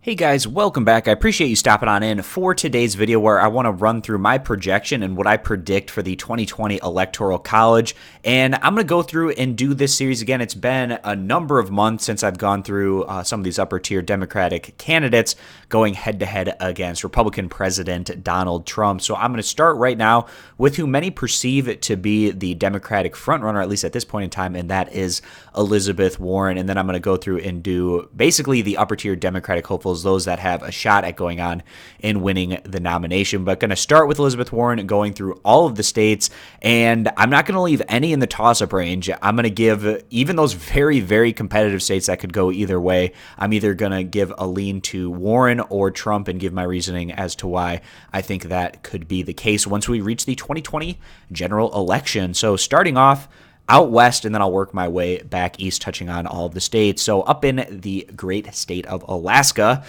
Hey guys, welcome back. I appreciate you stopping on in for today's video where I want to run through my projection and what I predict for the 2020 Electoral College. And I'm going to go through and do this series again. It's been a number of months since I've gone through some of these upper tier Democratic candidates going head to head against Republican President Donald Trump. So I'm going to start right now with who many perceive to be the Democratic frontrunner, at least at this point in time, and that is Elizabeth Warren. And then I'm going to go through and do basically the upper tier Democratic hopefuls, those that have a shot at going on and winning the nomination. But going to start with Elizabeth Warren, going through all of the states, and I'm not going to leave any in the toss-up range. I'm going to give even those very, very competitive states that could go either way. I'm either going to give a lean to Warren or Trump and give my reasoning as to why I think that could be the case once we reach the 2020 general election. So starting off out west, and then I'll work my way back east, touching on all of the states. So up in the great state of Alaska,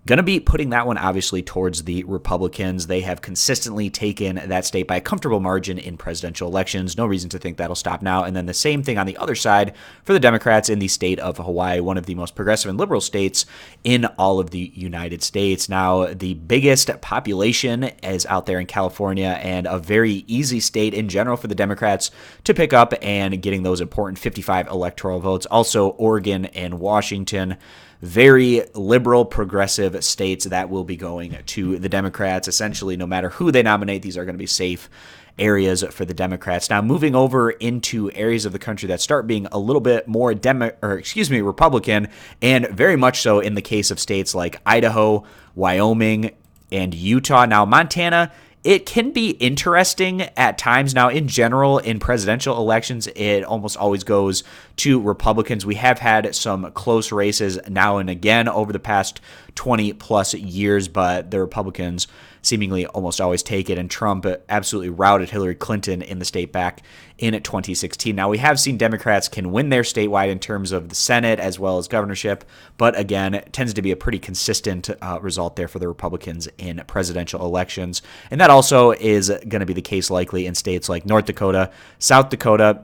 going to be putting that one obviously towards the Republicans. They have consistently taken that state by a comfortable margin in presidential elections. No reason to think that'll stop now. And then the same thing on the other side for the Democrats in the state of Hawaii, one of the most progressive and liberal states in all of the United States. Now, the biggest population is out there in California, and a very easy state in general for the Democrats to pick up and getting those important 55 electoral votes. Also, Oregon and Washington, very liberal, progressive states that will be going to the Democrats. Essentially, no matter who they nominate, these are going to be safe areas for the Democrats. Now, moving over into areas of the country that start being a little bit more Republican, and very much so in the case of states like Idaho, Wyoming, and Utah. Now, Montana, it can be interesting at times. Now, in general, in presidential elections, it almost always goes to Republicans. We have had some close races now and again over the past 20 plus years, but the Republicans seemingly almost always take it, and Trump absolutely routed Hillary Clinton in the state back in 2016. Now, we have seen Democrats can win there statewide in terms of the Senate as well as governorship, but again, it tends to be a pretty consistent result there for the Republicans in presidential elections. And that also is going to be the case likely in states like North Dakota, South Dakota,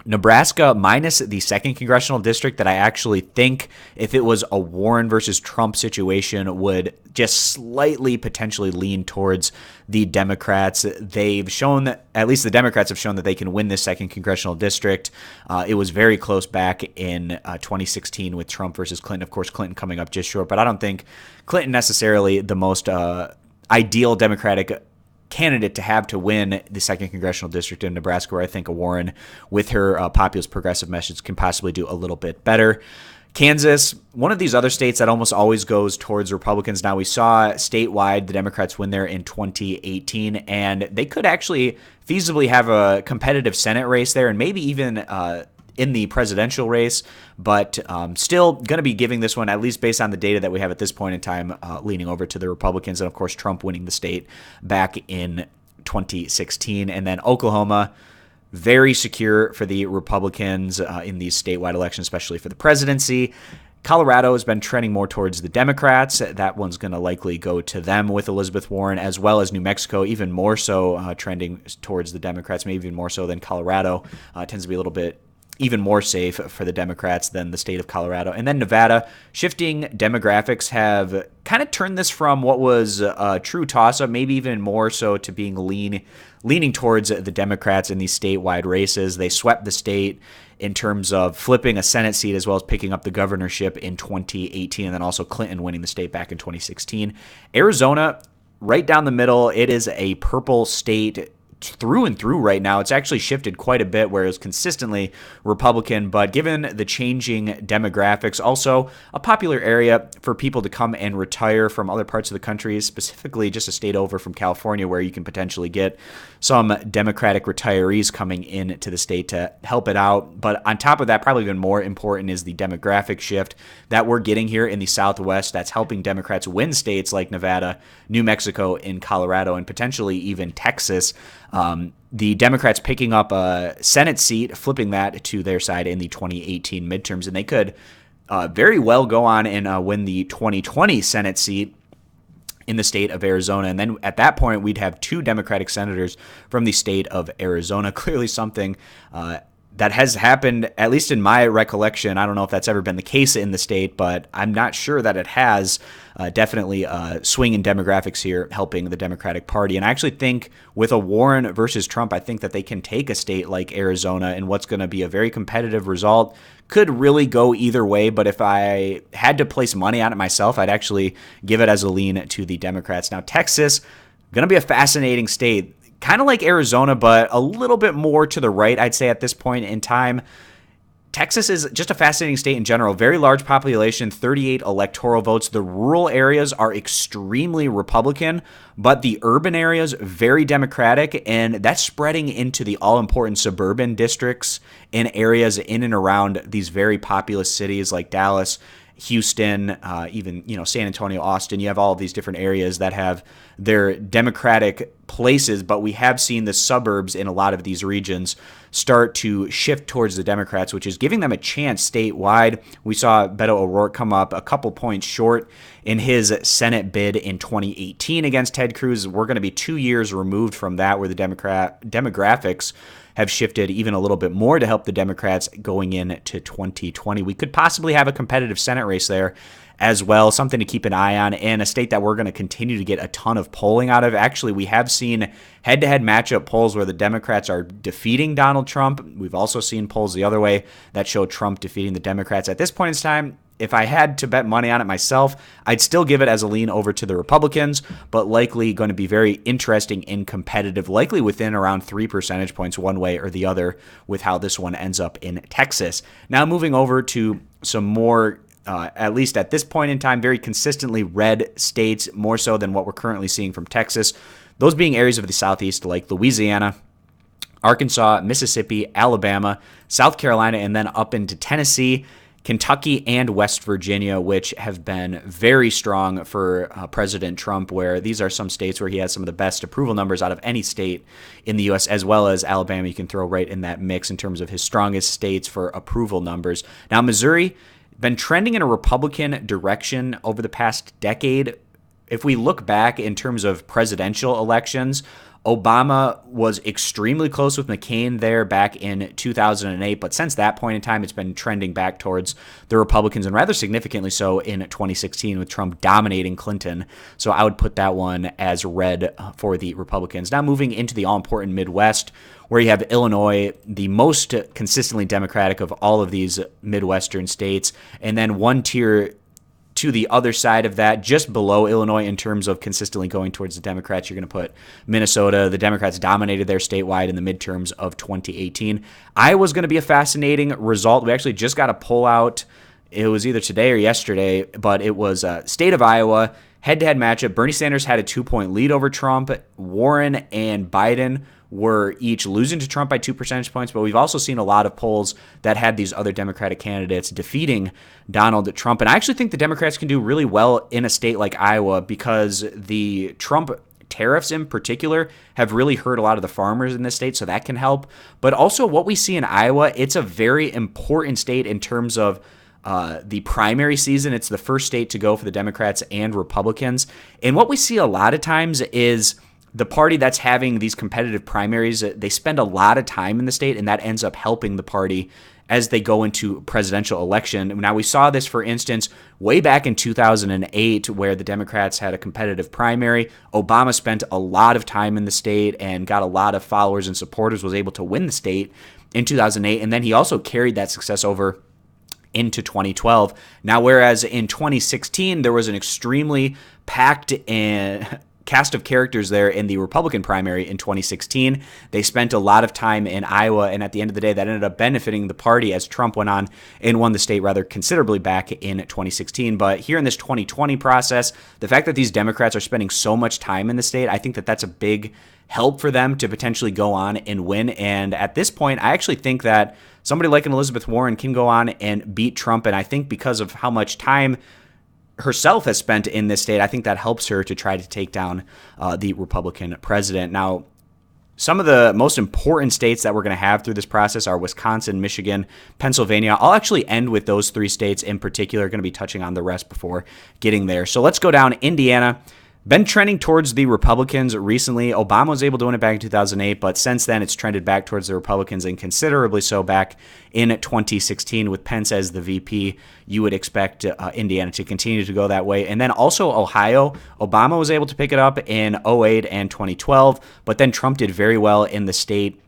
Nebraska, minus the 2nd congressional district, that I actually think if it was a Warren versus Trump situation would just slightly potentially lean towards the Democrats. They've shown that, at least the Democrats have shown, that they can win this 2nd congressional district. It was very close back in 2016 with Trump versus Clinton. Of course, Clinton coming up just short, but I don't think Clinton necessarily the most ideal Democratic candidate to have to win the 2nd congressional district in Nebraska, where I think a Warren with her populist progressive message can possibly do a little bit better. Kansas, one of these other states that almost always goes towards Republicans. Now, we saw statewide the Democrats win there in 2018, and they could actually feasibly have a competitive Senate race there, and maybe even in the presidential race, but still going to be giving this one, at least based on the data that we have at this point in time, leaning over to the Republicans. And of course, Trump winning the state back in 2016. And then Oklahoma, very secure for the Republicans in these statewide elections, especially for the presidency. Colorado has been trending more towards the Democrats. That one's going to likely go to them with Elizabeth Warren, as well as New Mexico, even more so trending towards the Democrats, maybe even more so than Colorado. Tends to be a little bit even more safe for the Democrats than the state of Colorado. And then Nevada, shifting demographics have kind of turned this from what was a true toss-up, maybe even more so, to being leaning towards the Democrats in these statewide races. They swept the state in terms of flipping a Senate seat as well as picking up the governorship in 2018, and then also Clinton winning the state back in 2016. Arizona, right down the middle, it is a purple state through and through right now. It's actually shifted quite a bit, where it was consistently Republican, but given the changing demographics, also a popular area for people to come and retire from other parts of the country, specifically just a state over from California, where you can potentially get some Democratic retirees coming into the state to help it out. But on top of that, probably even more important is the demographic shift that we're getting here in the Southwest that's helping Democrats win states like Nevada, New Mexico, and Colorado, and potentially even Texas. The Democrats picking up a Senate seat, flipping that to their side in the 2018 midterms, and they could very well go on and win the 2020 Senate seat in the state of Arizona. And then at that point, we'd have 2 Democratic senators from the state of Arizona. Clearly something that has happened, at least in my recollection. I don't know if that's ever been the case in the state, but I'm not sure that it has. Definitely swing in demographics here helping the Democratic Party. And I actually think with a Warren versus Trump, I think that they can take a state like Arizona and what's going to be a very competitive result. Could really go either way, but if I had to place money on it myself, I'd actually give it as a lean to the Democrats. Now, Texas, going to be a fascinating state. Kind of like Arizona, but a little bit more to the right, I'd say, at this point in time. Texas is just a fascinating state in general. Very large population, 38 electoral votes. The rural areas are extremely Republican, but the urban areas, very Democratic, and that's spreading into the all-important suburban districts in areas in and around these very populous cities like Dallas, Houston, even San Antonio, Austin. You have all of these different areas that have their Democratic places, but we have seen the suburbs in a lot of these regions start to shift towards the Democrats, which is giving them a chance statewide. We saw Beto O'Rourke come up a couple points short in his Senate bid in 2018 against Ted Cruz. We're going to be 2 years removed from that, where the demographics have shifted even a little bit more to help the Democrats going into 2020. We could possibly have a competitive Senate race there as well, something to keep an eye on, and a state that we're going to continue to get a ton of polling out of. Actually, we have seen head-to-head matchup polls where the Democrats are defeating Donald Trump. We've also seen polls the other way that show Trump defeating the Democrats. At this point in time, if I had to bet money on it myself, I'd still give it as a lean over to the Republicans, but likely going to be very interesting and competitive, likely within around 3 percentage points one way or the other with how this one ends up in Texas. Now moving over to some more at least at this point in time, very consistently red states, more so than what we're currently seeing from Texas. Those being areas of the Southeast like Louisiana, Arkansas, Mississippi, Alabama, South Carolina, and then up into Tennessee, Kentucky, and West Virginia, which have been very strong for President Trump, where these are some states where he has some of the best approval numbers out of any state in the U.S., as well as Alabama. You can throw right in that mix in terms of his strongest states for approval numbers. Now, Missouri, been trending in a Republican direction over the past decade. If we look back in terms of presidential elections, Obama was extremely close with McCain there back in 2008, but since that point in time, it's been trending back towards the Republicans, and rather significantly so in 2016 with Trump dominating Clinton. So I would put that one as red for the Republicans. Now moving into the all-important Midwest, where you have Illinois, the most consistently Democratic of all of these Midwestern states, and then one tier to the other side of that, just below Illinois in terms of consistently going towards the Democrats, you're going to put Minnesota. The Democrats dominated there statewide in the midterms of 2018. Iowa's going to be a fascinating result. We actually just got a poll out. It was either today or yesterday, but it was state of Iowa, head-to-head matchup. Bernie Sanders had a 2-point lead over Trump. Warren and Biden were each losing to Trump by 2 percentage points, but we've also seen a lot of polls that had these other Democratic candidates defeating Donald Trump. And I actually think the Democrats can do really well in a state like Iowa because the Trump tariffs in particular have really hurt a lot of the farmers in this state, so that can help. But also what we see in Iowa, it's a very important state in terms of the primary season. It's the first state to go for the Democrats and Republicans. And what we see a lot of times is the party that's having these competitive primaries, they spend a lot of time in the state, and that ends up helping the party as they go into presidential election. Now, we saw this, for instance, way back in 2008, where the Democrats had a competitive primary. Obama spent a lot of time in the state and got a lot of followers and supporters, was able to win the state in 2008, and then he also carried that success over into 2012. Now, whereas in 2016, there was an extremely packed and cast of characters there in the Republican primary in 2016. They spent a lot of time in Iowa, and at the end of the day, that ended up benefiting the party as Trump went on and won the state rather considerably back in 2016. But here in this 2020 process, the fact that these Democrats are spending so much time in the state, I think that that's a big help for them to potentially go on and win. And at this point, I actually think that somebody like an Elizabeth Warren can go on and beat Trump, and I think because of how much time herself has spent in this state, I think that helps her to try to take down the Republican president. Now, some of the most important states that we're going to have through this process are Wisconsin, Michigan, Pennsylvania. I'll actually end with those 3 states in particular. Going to be touching on the rest before getting there. So let's go down Indiana. been trending towards the Republicans recently. Obama was able to win it back in 2008, but since then it's trended back towards the Republicans, and considerably so back in 2016 with Pence as the VP. You would expect Indiana to continue to go that way. And then also Ohio. Obama was able to pick it up in 2008 and 2012, but then Trump did very well in the state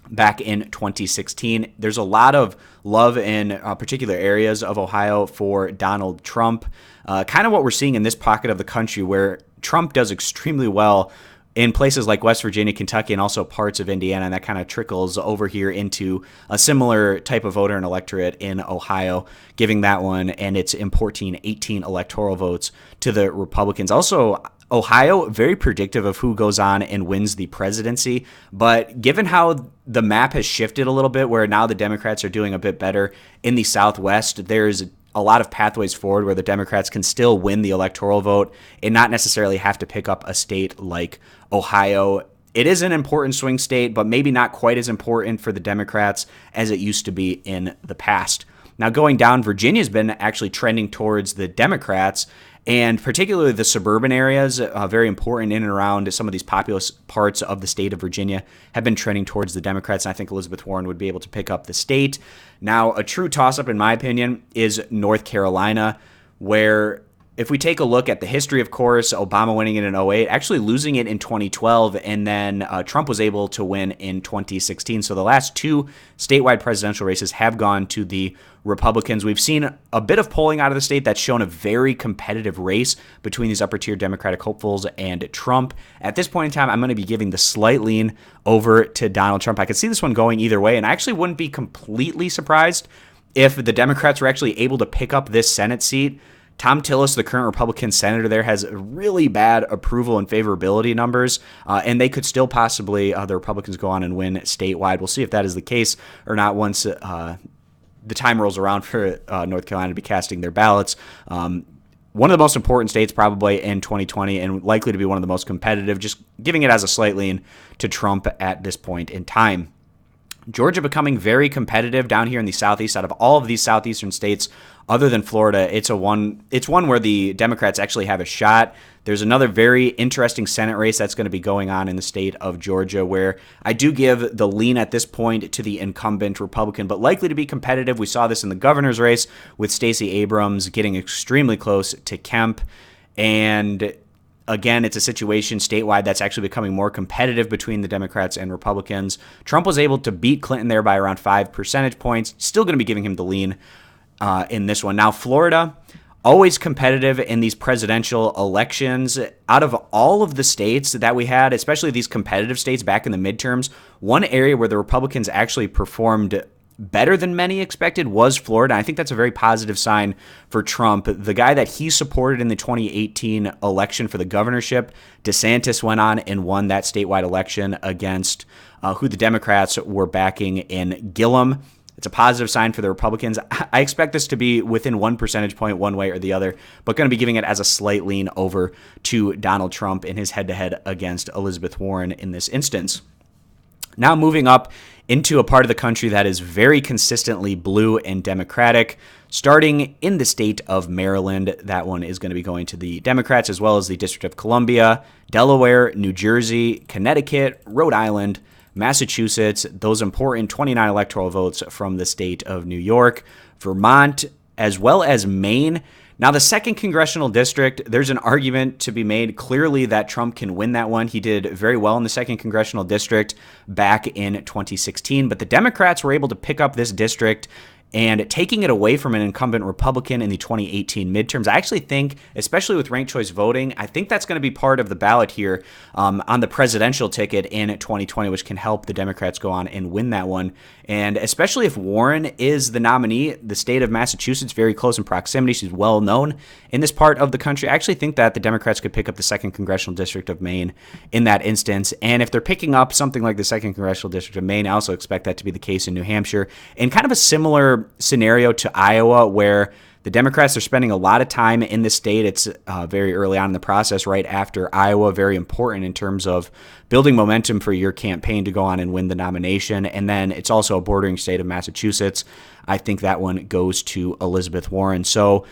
back in 2016. There's a lot of love in particular areas of Ohio for Donald Trump. Kind of what we're seeing in this pocket of the country where Trump does extremely well in places like West Virginia, Kentucky, and also parts of Indiana, and that kind of trickles over here into a similar type of voter and electorate in Ohio, giving that one and its importing 18 electoral votes to the Republicans. Also, Ohio, very predictive of who goes on and wins the presidency, but given how the map has shifted a little bit, where now the Democrats are doing a bit better in the Southwest, there's a lot of pathways forward where the Democrats can still win the electoral vote and not necessarily have to pick up a state like Ohio. It is an important swing state, but maybe not quite as important for the Democrats as it used to be in the past. Now, going down, Virginia's been actually trending towards the Democrats, and particularly the suburban areas, very important in and around some of these populous parts of the state of Virginia, have been trending towards the Democrats, and I think Elizabeth Warren would be able to pick up the state. Now, a true toss-up, in my opinion, is North Carolina, where if we take a look at the history, of course, Obama winning it in 2008, actually losing it in 2012, and then Trump was able to win in 2016. So the last two statewide presidential races have gone to the Republicans. We've seen a bit of polling out of the state that's shown a very competitive race between these upper-tier Democratic hopefuls and Trump. At this point in time, I'm going to be giving the slight lean over to Donald Trump. I could see this one going either way, and I actually wouldn't be completely surprised if the Democrats were actually able to pick up this Senate seat. Tom Tillis, the current Republican senator there, has really bad approval and favorability numbers, and they could still possibly, the Republicans, go on and win statewide. We'll see if that is the case or not once the time rolls around for North Carolina to be casting their ballots. One of the most important states probably in 2020 and likely to be one of the most competitive, just giving it as a slight lean to Trump at this point in time. Georgia becoming very competitive down here in the Southeast. Out of all of these Southeastern states, other than Florida, it's one where the Democrats actually have a shot. There's another very interesting Senate race that's going to be going on in the state of Georgia, where I do give the lean at this point to the incumbent Republican, but likely to be competitive. We saw this in the governor's race with Stacey Abrams getting extremely close to Kemp, and again, it's a situation statewide that's actually becoming more competitive between the Democrats and Republicans. Trump was able to beat Clinton there by around 5 percentage points. Still going to be giving him the lean in this one. Now, Florida, always competitive in these presidential elections. Out of all of the states that we had, especially these competitive states back in the midterms, one area where the Republicans actually performed better than many expected was Florida. I think that's a very positive sign for Trump. The guy that he supported in the 2018 election for the governorship, DeSantis, went on and won that statewide election against who the Democrats were backing in Gillum. It's a positive sign for the Republicans. I expect this to be within 1 percentage point one way or the other, but going to be giving it as a slight lean over to Donald Trump in his head-to-head against Elizabeth Warren in this instance. Now moving up into a part of the country that is very consistently blue and Democratic, starting in the state of Maryland. That one is going to be going to the Democrats, as well as the District of Columbia, Delaware, New Jersey, Connecticut, Rhode Island, Massachusetts, those important 29 electoral votes from the state of New York, Vermont, as well as Maine. Now, the 2nd Congressional District, there's an argument to be made clearly that Trump can win that one. He did very well in the 2nd Congressional District back in 2016, but the Democrats were able to pick up this district and taking it away from an incumbent Republican in the 2018 midterms. I actually think, especially with ranked choice voting, I think that's going to be part of the ballot here on the presidential ticket in 2020, which can help the Democrats go on and win that one. And especially if Warren is the nominee, the state of Massachusetts, very close in proximity. She's well known in this part of the country. I actually think that the Democrats could pick up the 2nd Congressional District of Maine in that instance. And if they're picking up something like the 2nd Congressional District of Maine, I also expect that to be the case in New Hampshire. And kind of a similar scenario to Iowa, where the Democrats are spending a lot of time in the state. It's very early on in the process, right after Iowa, very important in terms of building momentum for your campaign to go on and win the nomination. And then it's also a bordering state of Massachusetts. I think that one goes to Elizabeth Warren. So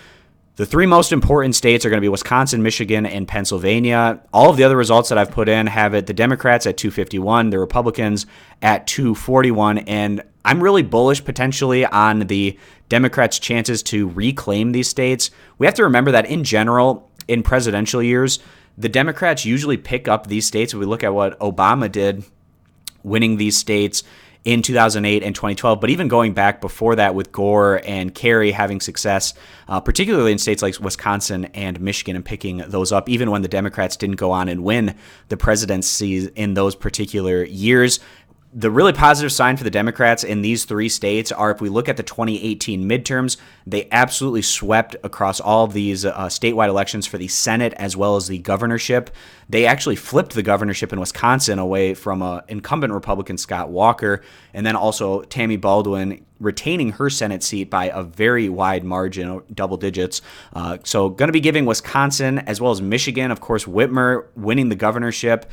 The three most important states are going to be Wisconsin, Michigan, and Pennsylvania. All of the other results that I've put in have it the Democrats at 251, the Republicans at 241, and I'm really bullish potentially on the Democrats' chances to reclaim these states. We have to remember that in general, in presidential years, the Democrats usually pick up these states. If we look at what Obama did, winning these states in 2008 and 2012, but even going back before that with Gore and Kerry having success, particularly in states like Wisconsin and Michigan, and picking those up, even when the Democrats didn't go on and win the presidency in those particular years. The really positive sign for the Democrats in these three states are, if we look at the 2018 midterms, they absolutely swept across all of these statewide elections for the Senate as well as the governorship. They actually flipped the governorship in Wisconsin away from incumbent Republican Scott Walker, and then also Tammy Baldwin retaining her Senate seat by a very wide margin, double digits. So going to be giving Wisconsin as well as Michigan, of course, Whitmer winning the governorship,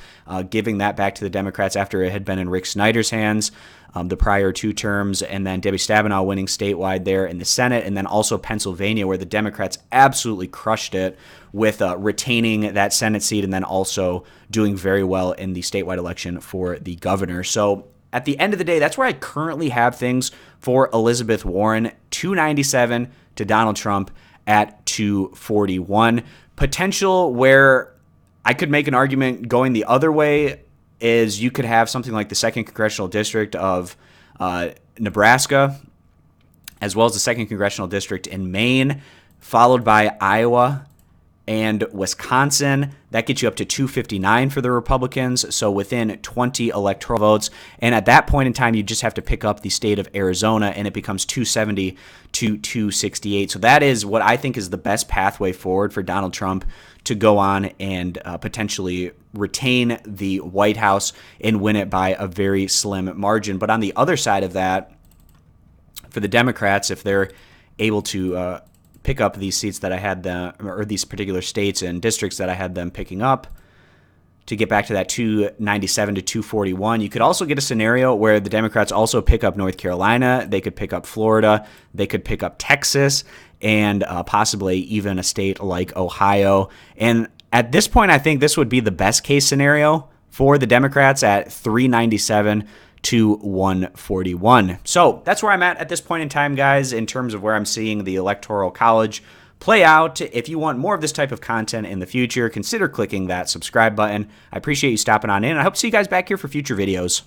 giving that back to the Democrats after it had been in Rick Snyder's hands the prior two terms, and then Debbie Stabenow winning statewide there in the Senate, and then also Pennsylvania, where the Democrats absolutely crushed it with retaining that Senate seat and then also doing very well in the statewide election for the governor. So at the end of the day, that's where I currently have things for Elizabeth Warren, 297 to Donald Trump at 241. Potential where I could make an argument going the other way is you could have something like the 2nd Congressional District of Nebraska, as well as the 2nd Congressional District in Maine, followed by Iowa and Wisconsin. That gets you up to 259 for the Republicans, so within 20 electoral votes. And at that point in time, you just have to pick up the state of Arizona, and it becomes 270 to 268. So that is what I think is the best pathway forward for Donald Trump to go on and potentially retain the White House and win it by a very slim margin. But on the other side of that, for the Democrats, if they're able to pick up these seats that I had them, or these particular states and districts that I had them picking up, to get back to that 297 to 241. You could also get a scenario where the Democrats also pick up North Carolina, they could pick up Florida, they could pick up Texas, and possibly even a state like Ohio. And at this point, I think this would be the best case scenario for the Democrats at 397 to 141. So that's where I'm at this point in time, guys, in terms of where I'm seeing the Electoral College play out. If you want more of this type of content in the future, consider clicking that subscribe button. I appreciate you stopping on in. I hope to see you guys back here for future videos.